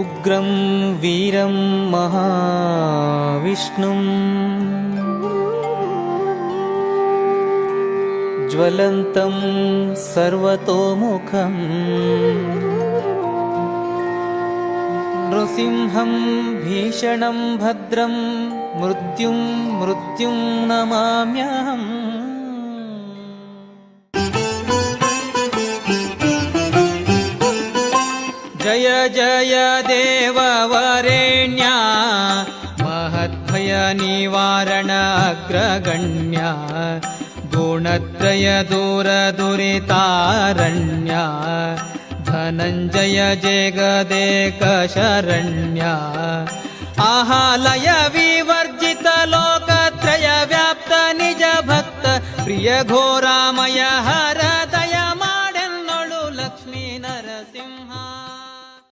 ಉಗ್ರಂ ವೀರಂ ಮಹಾವಿಷ್ಣುಂ ಜ್ವಲಂತಂ ಸರ್ವತೋಮುಖಂ ನೃಸಿಂಹಂ ಭೀಷಣಂ ಭದ್ರಂ ಮೃತ್ಯುಂ ಮೃತ್ಯುಂ ನಮಾಮ್ಯಹಂ. ಜಯ ಜಯ ದೇವವರೆಣ್ಯ ಮಹದ್ಭಯ ನಿವಾರಣ ಅಗ್ರಗಣ್ಯ ಗುಣತ್ರಯ ದೂರ ದುರಿತಾರಣ್ಯ ಧನಂಜಯ ಜಗದೇಕ ಶರಣ್ಯ ಆಹಾಲಯ ವಿವರ್ಜಿತ ಲೋಕತ್ರಯ ವ್ಯಾಪ್ತ ನಿಜ ಭಕ್ತ ಪ್ರಿಯ ಘೋರಾಮಯ ಹರ ದಯ ಮಾಡೆನ್ನೊಳು ಲಕ್ಷ್ಮೀ ನರಸಿಂಹ.